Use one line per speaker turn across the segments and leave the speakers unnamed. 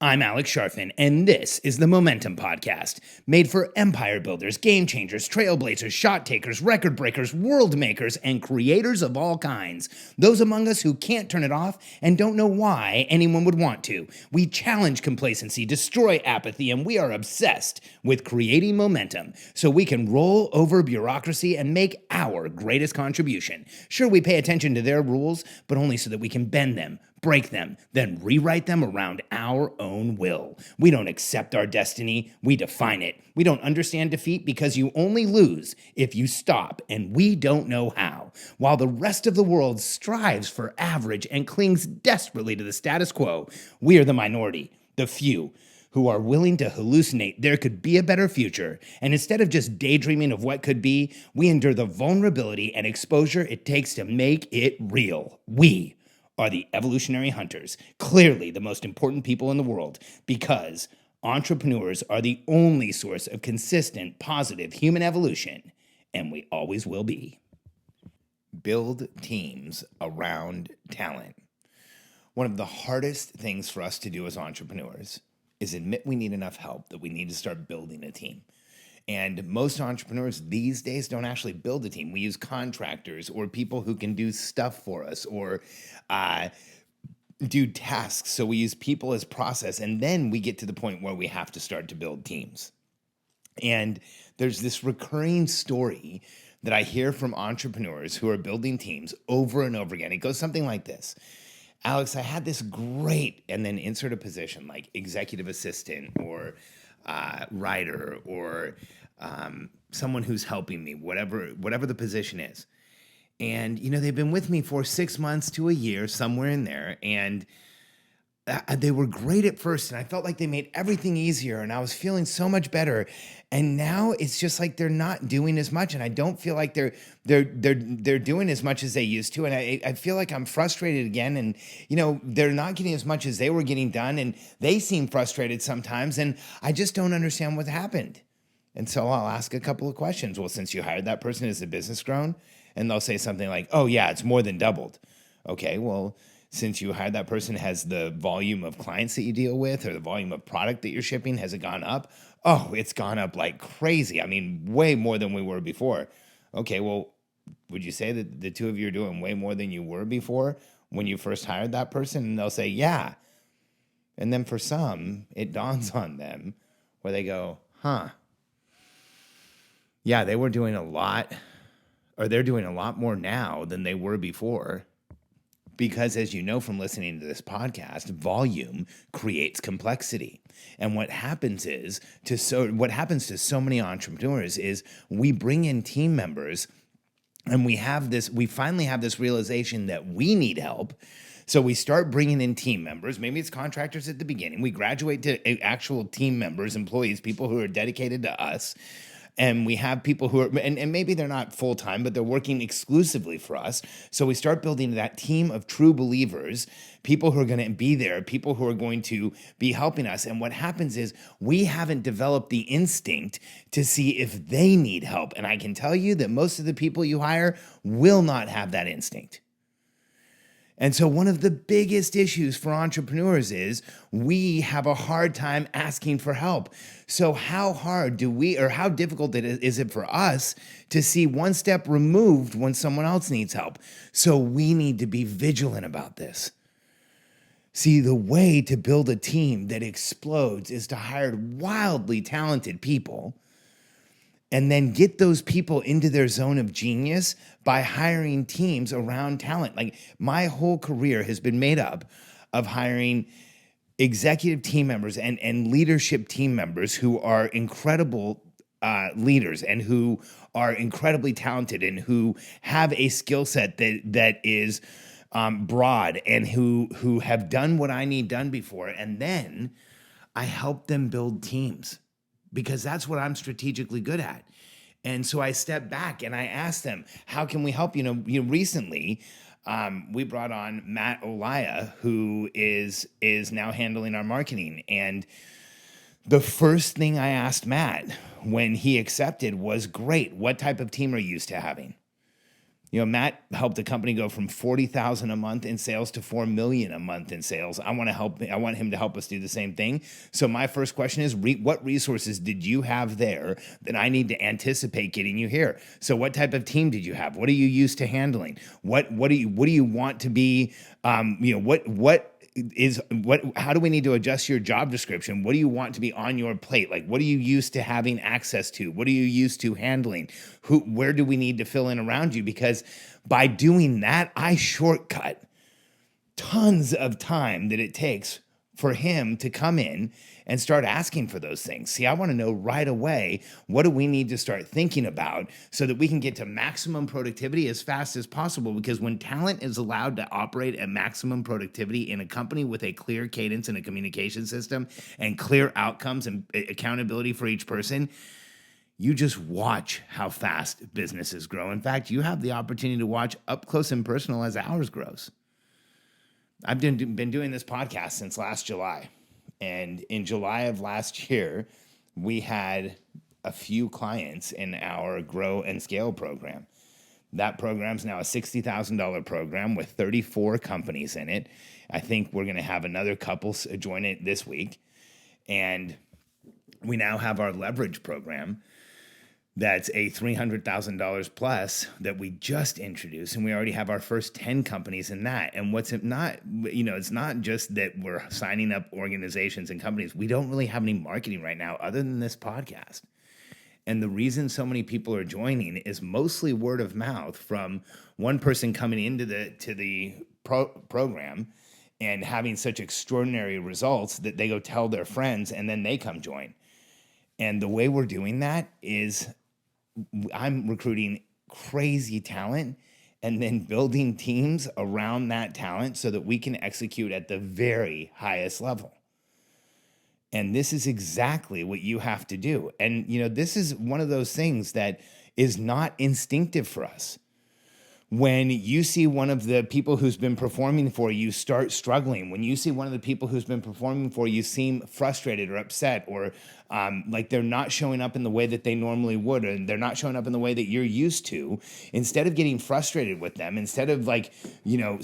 I'm Alex Sharfin, and this is the Momentum Podcast, made for empire builders, game changers, trailblazers, shot takers, record breakers, world makers, and creators of all kinds. Those among us who can't turn it off and don't know why anyone would want to. We challenge complacency, destroy apathy, and we are obsessed with creating momentum so we can roll over bureaucracy and make our greatest contribution. Sure, we pay attention to their rules, but only so that we can bend them, break them, then rewrite them around our own will. We don't accept our destiny, we define it. We don't understand defeat because you only lose if you stop, and we don't know how. While the rest of the world strives for average and clings desperately to the status quo, we are the minority, the few, who are willing to hallucinate there could be a better future, and instead of just daydreaming of what could be, we endure the vulnerability and exposure it takes to make it real. We are the evolutionary hunters, clearly the most important people in the world, because entrepreneurs are the only source of consistent, positive human evolution, and we always will be. Build teams around talent. One of the hardest things for us to do as entrepreneurs is admit we need enough help that we need to start building a team. And most entrepreneurs these days don't actually build a team. We use contractors or people who can do stuff for us or do tasks. So we use people as process. And then we get to the point where we have to start to build teams. And there's this recurring story that I hear from entrepreneurs who are building teams over and over again. It goes something like this. Alex, I had this great, and then insert a position like executive assistant or writer or someone who's helping me, whatever the position is. And, they've been with me for 6 months to a year, somewhere in there. And they were great at first. And I felt like they made everything easier. And I was feeling so much better. And now it's just like they're not doing as much. And I don't feel like they're doing as much as they used to. And I feel like I'm frustrated again. And, they're not getting as much as they were getting done. And they seem frustrated sometimes. And I just don't understand what happened. And so I'll ask a couple of questions. Well, since you hired that person, has the business grown? And they'll say something like, oh, yeah, it's more than doubled. Okay, well, since you hired that person, has the volume of clients that you deal with or the volume of product that you're shipping, has it gone up? Oh, it's gone up like crazy. I mean, way more than we were before. Okay, well, would you say that the two of you are doing way more than you were before when you first hired that person? And they'll say, yeah. And then for some, it dawns on them where they go, yeah, they were doing a lot, or they're doing a lot more now than they were before. Because as you know from listening to this podcast, volume creates complexity. And what happens to so many entrepreneurs is we bring in team members and we finally have this realization that we need help. So we start bringing in team members. Maybe it's contractors at the beginning. We graduate to actual team members, employees, people who are dedicated to us. And we have people who are, and maybe they're not full-time, but they're working exclusively for us. So we start building that team of true believers, people who are going to be there, people who are going to be helping us. And what happens is we haven't developed the instinct to see if they need help. And I can tell you that most of the people you hire will not have that instinct. And so one of the biggest issues for entrepreneurs is we have a hard time asking for help. So how difficult is it for us to see one step removed when someone else needs help? So we need to be vigilant about this. See, the way to build a team that explodes is to hire wildly talented people and then get those people into their zone of genius by hiring teams around talent. Like my whole career has been made up of hiring executive team members and leadership team members who are incredible leaders and who are incredibly talented and who have a skill set that is broad and who have done what I need done before. And then I help them build teams, because that's what I'm strategically good at. And so I step back and I ask them, how can we help? Recently, we brought on Matt Olaya, who is now handling our marketing. And the first thing I asked Matt when he accepted was, great, what type of team are you used to having? Matt helped a company go from 40,000 a month in sales to 4 million a month in sales. I want him to help us do the same thing. So my first question is, what resources did you have there that I need to anticipate getting you here? So what type of team did you have? What are you used to handling? What do you want to be, how do we need to adjust your job description? What do you want to be on your plate? Like, what are you used to having access to? What are you used to handling? Where do we need to fill in around you? Because by doing that, I shortcut tons of time that it takes for him to come in and start asking for those things. See, I want to know right away, what do we need to start thinking about so that we can get to maximum productivity as fast as possible? Because when talent is allowed to operate at maximum productivity in a company with a clear cadence and a communication system and clear outcomes and accountability for each person, you just watch how fast businesses grow. In fact, you have the opportunity to watch up close and personal as ours grows. I've been doing this podcast since last July. And in July of last year, we had a few clients in our Grow and Scale program. That program's now a $60,000 program with 34 companies in it. I think we're going to have another couple join it this week. And we now have our leverage program. That's a $300,000 plus that we just introduced, and we already have our first 10 companies in that. And it's not just that we're signing up organizations and companies. We don't really have any marketing right now other than this podcast. And the reason so many people are joining is mostly word of mouth from one person coming into the program and having such extraordinary results that they go tell their friends and then they come join. And the way we're doing that is I'm recruiting crazy talent and then building teams around that talent so that we can execute at the very highest level. And this is exactly what you have to do. And, this is one of those things that is not instinctive for us. When you see one of the people who's been performing for you start struggling, when you see one of the people who's been performing for you seem frustrated or upset or like they're not showing up in the way that they normally would, and they're not showing up in the way that you're used to, instead of getting frustrated with them, instead of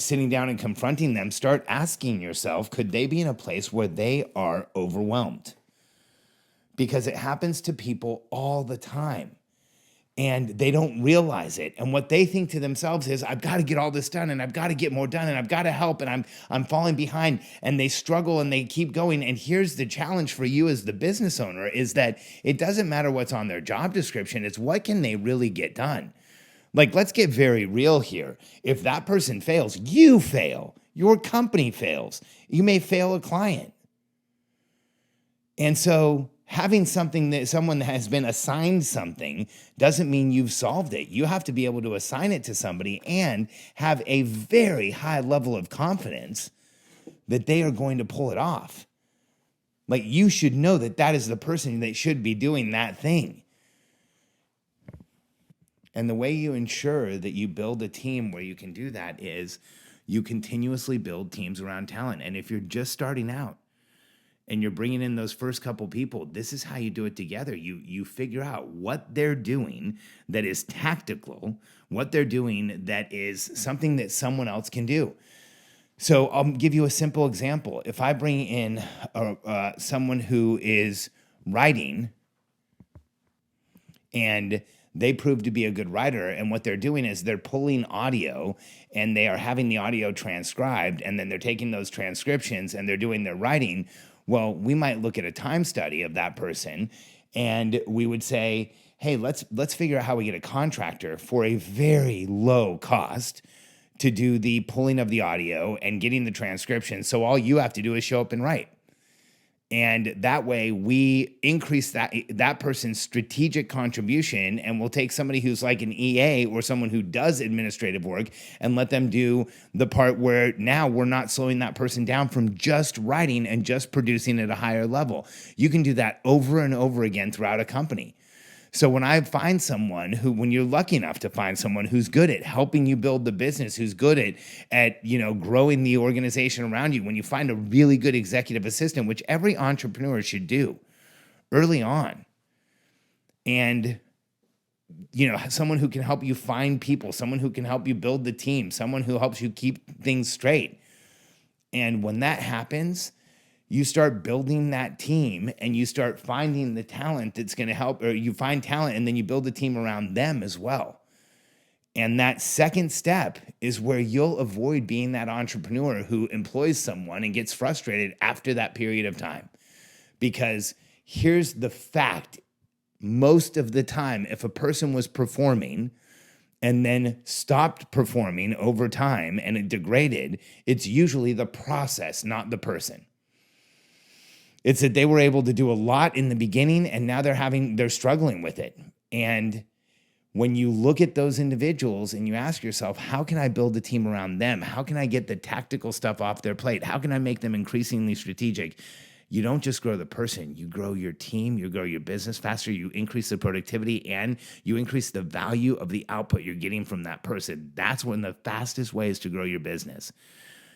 sitting down and confronting them, start asking yourself, could they be in a place where they are overwhelmed? Because it happens to people all the time. And they don't realize it. And what they think to themselves is, I've got to get all this done, and I've got to get more done, and I've got to help, and I'm falling behind. And they struggle and they keep going. And here's the challenge for you as the business owner is that it doesn't matter what's on their job description. It's what can they really get done? Like, let's get very real here. If that person fails, you fail. Your company fails. You may fail a client. And so having something that someone has been assigned something doesn't mean you've solved it. You have to be able to assign it to somebody and have a very high level of confidence that they are going to pull it off. Like, you should know that that is the person that should be doing that thing. And the way you ensure that you build a team where you can do that is you continuously build teams around talent. And if you're just starting out, and you're bringing in those first couple people, this is how you do it together. You figure out what they're doing that is tactical, what they're doing that is something that someone else can do. So I'll give you a simple example. If I bring in someone who is writing and they prove to be a good writer, and what they're doing is they're pulling audio and they are having the audio transcribed, and then they're taking those transcriptions and they're doing their writing. Well, we might look at a time study of that person and we would say, hey, let's figure out how we get a contractor for a very low cost to do the pulling of the audio and getting the transcription. So all you have to do is show up and write. And that way we increase that person's strategic contribution, and we'll take somebody who's like an EA or someone who does administrative work and let them do the part where now we're not slowing that person down from just writing and just producing at a higher level. You can do that over and over again throughout a company. So when I find someone when you're lucky enough to find someone who's good at helping you build the business, who's good at growing the organization around you, when you find a really good executive assistant, which every entrepreneur should do early on, and someone who can help you find people, someone who can help you build the team, someone who helps you keep things straight. And when that happens, you start building that team and you start finding the talent that's going to help, or you find talent and then you build the team around them as well. And that second step is where you'll avoid being that entrepreneur who employs someone and gets frustrated after that period of time. Because here's the fact. Most of the time, if a person was performing and then stopped performing over time and it degraded, it's usually the process, not the person. It's that they were able to do a lot in the beginning and now they're struggling with it. And when you look at those individuals and you ask yourself, how can I build a team around them? How can I get the tactical stuff off their plate? How can I make them increasingly strategic? You don't just grow the person, you grow your team, you grow your business faster, you increase the productivity, and you increase the value of the output you're getting from that person. That's one of the fastest ways to grow your business.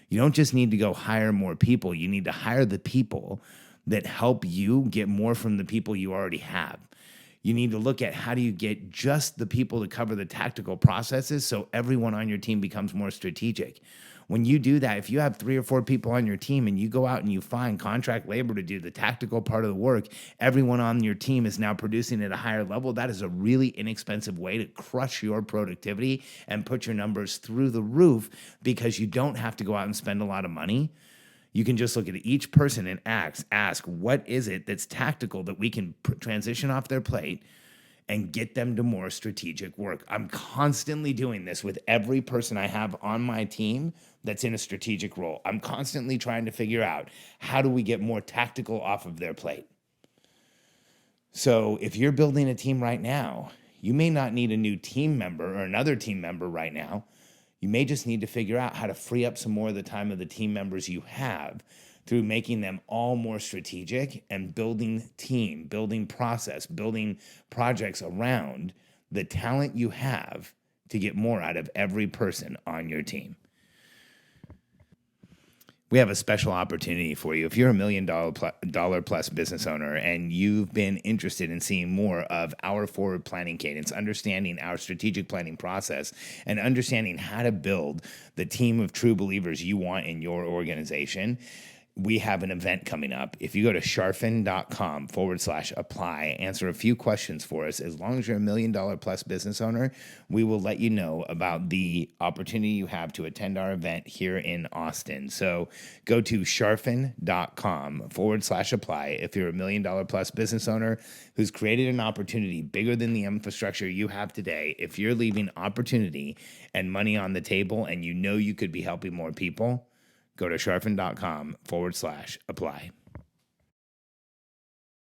You don't just need to go hire more people, you need to hire the people that help you get more from the people you already have. You need to look at how do you get just the people to cover the tactical processes so everyone on your team becomes more strategic. When you do that, if you have 3 or 4 people on your team and you go out and you find contract labor to do the tactical part of the work, everyone on your team is now producing at a higher level. That is a really inexpensive way to crush your productivity and put your numbers through the roof because you don't have to go out and spend a lot of money. You can just look at each person and ask, what is it that's tactical that we can transition off their plate and get them to more strategic work. I'm constantly doing this with every person I have on my team that's in a strategic role. I'm constantly trying to figure out how do we get more tactical off of their plate. So if you're building a team right now, you may not need a new team member or another team member right now. You may just need to figure out how to free up some more of the time of the team members you have through making them all more strategic and building team, building process, building projects around the talent you have to get more out of every person on your team. We have a special opportunity for you. If you're $1 million plus business owner and you've been interested in seeing more of our forward planning cadence, understanding our strategic planning process, and understanding how to build the team of true believers you want in your organization, we have an event coming up. If you go to sharfen.com/apply, answer a few questions for us. As long as you're $1 million plus business owner, we will let you know about the opportunity you have to attend our event here in Austin. So go to sharfen.com/apply. If you're $1 million plus business owner who's created an opportunity bigger than the infrastructure you have today, if you're leaving opportunity and money on the table and you know you could be helping more people, go to sharfen.com/apply.